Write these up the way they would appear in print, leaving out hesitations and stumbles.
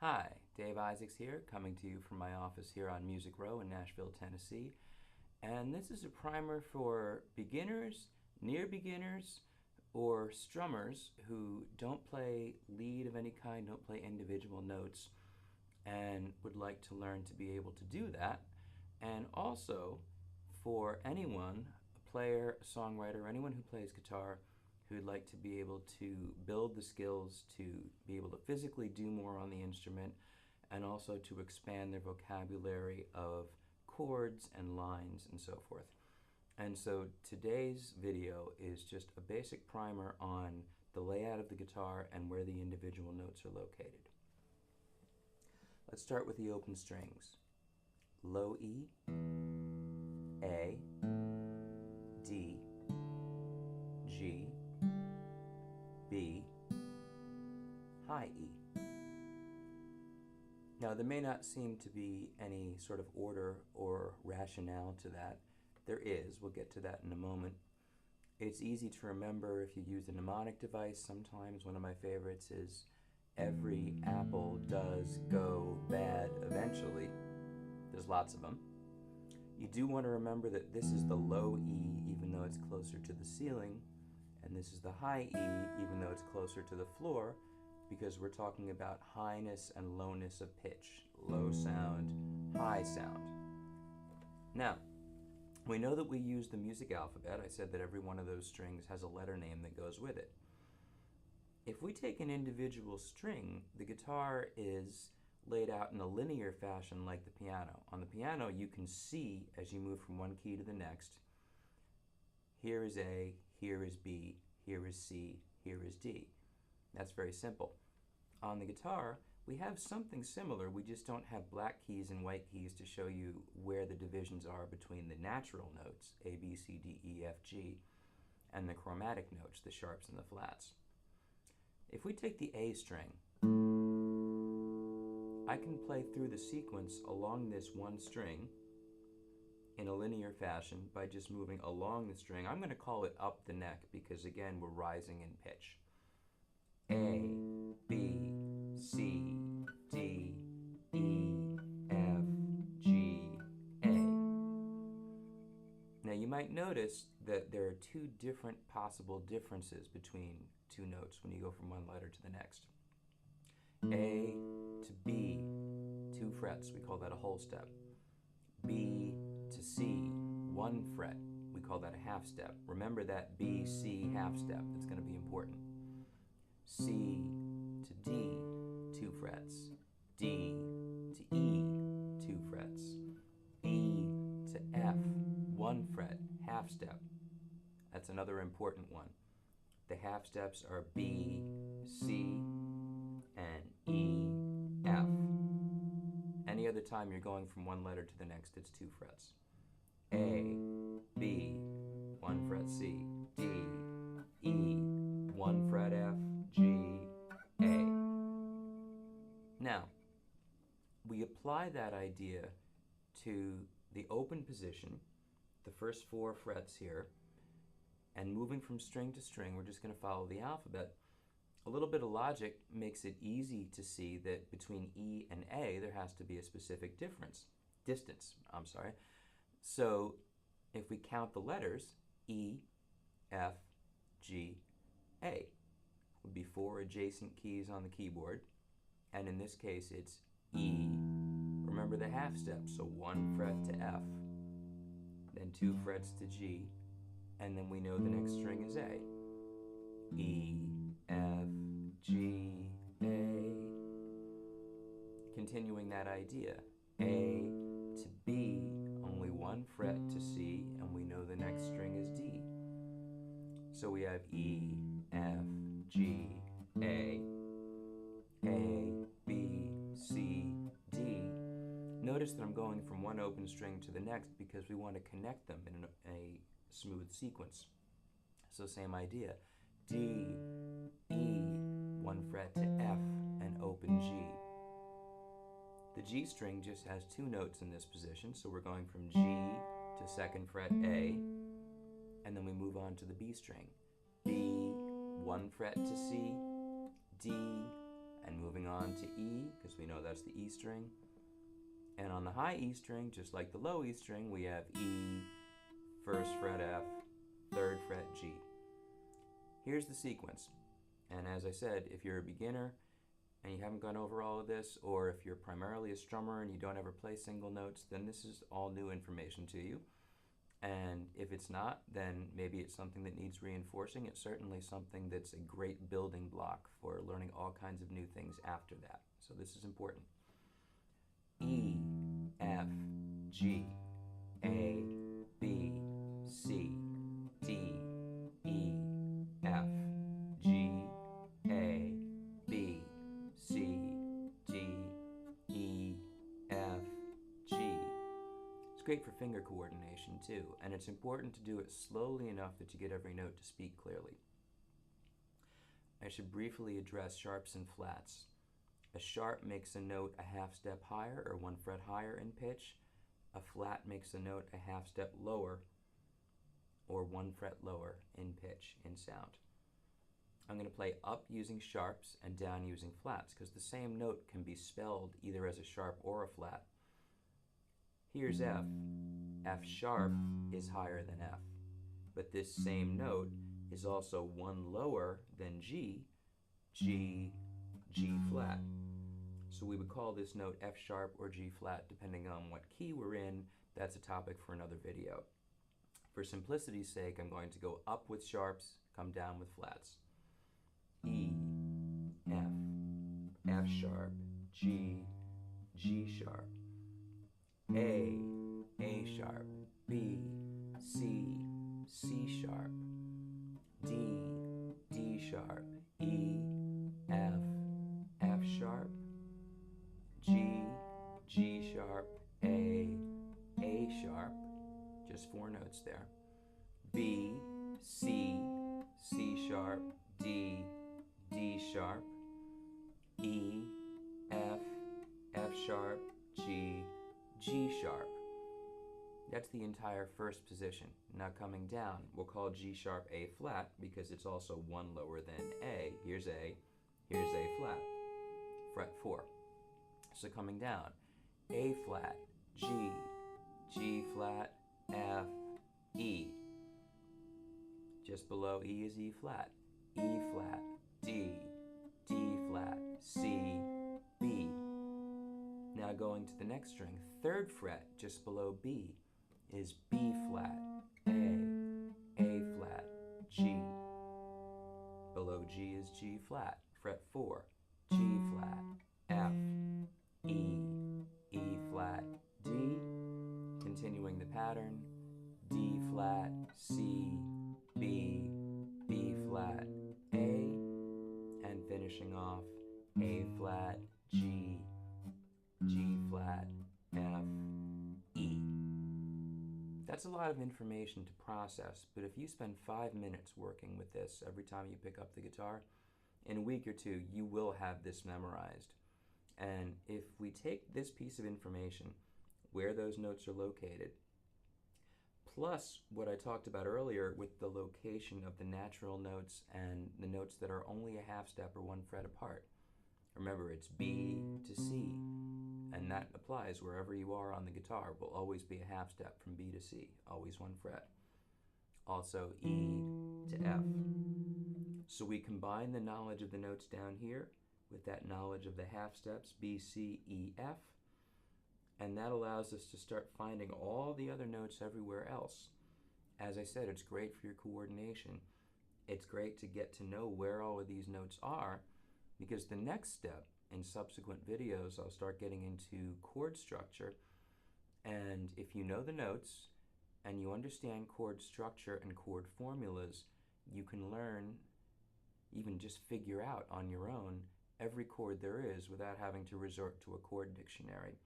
Hi, Dave Isaacs here, coming to you from my office here on Music Row in Nashville, Tennessee. And this is a primer for beginners, near beginners, or strummers who don't play lead of any kind, don't play individual notes, and would like to learn to be able to do that. And also for anyone, a player, a songwriter, anyone who plays guitar, who'd like to be able to build the skills to be able to physically do more on the instrument and also to expand their vocabulary of chords and lines and so forth. And so today's video is just a basic primer on the layout of the guitar and where the individual notes are located. Let's start with the open strings. Low E, A, D, G, B, high E. Now there may not seem to be any sort of order or rationale to that. There is, we'll get to that in a moment. It's easy to remember if you use a mnemonic device. Sometimes one of my favorites is every apple does go bad eventually. There's lots of them. You do want to remember that this is the low E even though it's closer to the ceiling, and this is the high E even though it's closer to the floor, because we're talking about highness and lowness of pitch. Low sound, high sound. Now, we know that we use the music alphabet. I said that every one of those strings has a letter name that goes with it. If we take an individual string, the guitar is laid out in a linear fashion like the piano. On the piano, you can see as you move from one key to the next, here is A, here is B, here is C, here is D. That's very simple. On the guitar, we have something similar. We just don't have black keys and white keys to show you where the divisions are between the natural notes, A, B, C, D, E, F, G, and the chromatic notes, the sharps and the flats. If we take the A string, I can play through the sequence along this one string in a linear fashion by just moving along the string. I'm going to call it up the neck because, again, we're rising in pitch. A, B, C, D, E, F, G, A. Now you might notice that there are two different possible differences between two notes when you go from one letter to the next. A to B, 2 frets, we call that a whole step. B to C, 1 fret, we call that a half step. Remember that B, C half step, that's going to be important. C to D, 2 frets. D to E, 2 frets. E to F, 1 fret, half step. That's another important one. The half steps are B, C, and E, F. Any other time you're going from one letter to the next, it's 2 frets. A, B, 1 fret C, D, E, 1 fret F, G, A. Now, we apply that idea to the open position, the first 4 frets here, and moving from string to string, we're just going to follow the alphabet. A little bit of logic makes it easy to see that between E and A there has to be a specific distance. So if we count the letters, E, F, G, A would be 4 adjacent keys on the keyboard, and in this case it's E. Remember the half step, so 1 fret to F, then 2 frets to G, and then we know the next string is A. E, F, G, A. Continuing that idea, A to B, only 1 fret to C, and we know the next string is D. So we have E, F, G, A, B, C, D. Notice that I'm going from one open string to the next because we want to connect them in a smooth sequence. So same idea. D, E, 1 fret to F, and open G. The G string just has 2 notes in this position, so we're going from G to 2nd fret A, and then we move on to the B string. B, 1 fret to C, D, and moving on to E, because we know that's the E string. And on the high E string, just like the low E string, we have E, 1st fret F, 3rd fret G. Here's the sequence. And as I said, if you're a beginner and you haven't gone over all of this, or if you're primarily a strummer and you don't ever play single notes, then this is all new information to you. And if it's not, then maybe it's something that needs reinforcing. It's certainly something that's a great building block for learning all kinds of new things after that. So this is important. E, F, G, A, B, C, D, E, F, G, A, B, C, D, E, F, G. It's great for finger coordination too, and it's important to do it slowly enough that you get every note to speak clearly. I should briefly address sharps and flats. A sharp makes a note a half step higher or 1 fret higher in pitch. A flat makes a note a half step lower or 1 fret lower in pitch, in sound. I'm going to play up using sharps and down using flats because the same note can be spelled either as a sharp or a flat. Here's F. F sharp is higher than F, but this same note is also 1 lower than G, G, G flat. So we would call this note F sharp or G flat depending on what key we're in. That's a topic for another video. For simplicity's sake, I'm going to go up with sharps, come down with flats. E, F, F sharp, G, G sharp, A sharp, B, C, C sharp, D, D sharp, E, F, F sharp, G, G sharp, A sharp, just 4 notes there, B, C, C sharp, D, D sharp, E, F, F sharp, G, G sharp. That's the entire first position. Now coming down, we'll call G sharp A flat because it's also 1 lower than A. Here's A flat, fret 4. So coming down, A flat, G, G flat, F, E. Just below E is E flat, E flat, D, D flat, C, B. Now going to the next string, 3rd fret just below B is B flat, A flat, G. Below G is G flat, fret 4, G flat, F, E, E flat, D. Continuing the pattern, D flat, C, B, B flat, A, and finishing off A flat, G, G flat, F, E. That's a lot of information to process, but if you spend 5 minutes working with this every time you pick up the guitar, in a week or 2 you will have this memorized. And if we take this piece of information, where those notes are located, plus what I talked about earlier with the location of the natural notes and the notes that are only a half step or 1 fret apart. Remember, it's B to C, and that applies wherever you are on the guitar. Will always be a half step from B to C, always 1 fret. Also E to F. So we combine the knowledge of the notes down here with that knowledge of the half steps B, C, E, F, and that allows us to start finding all the other notes everywhere else. As I said, it's great for your coordination. It's great to get to know where all of these notes are, because the next step in subsequent videos I'll start getting into chord structure, and if you know the notes and you understand chord structure and chord formulas, you can learn, even just figure out on your own, every chord there is without having to resort to a chord dictionary.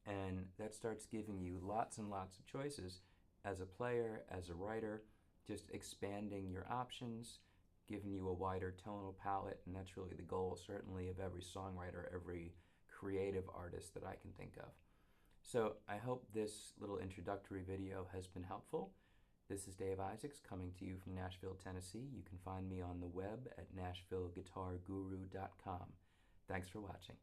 And that starts giving you lots and lots of choices as a player, as a writer, just expanding your options, giving you a wider tonal palette, and that's really the goal, certainly, of every songwriter, every creative artist that I can think of. So I hope this little introductory video has been helpful. This is Dave Isaacs coming to you from Nashville, Tennessee. You can find me on the web at NashvilleGuitarGuru.com. Thanks for watching.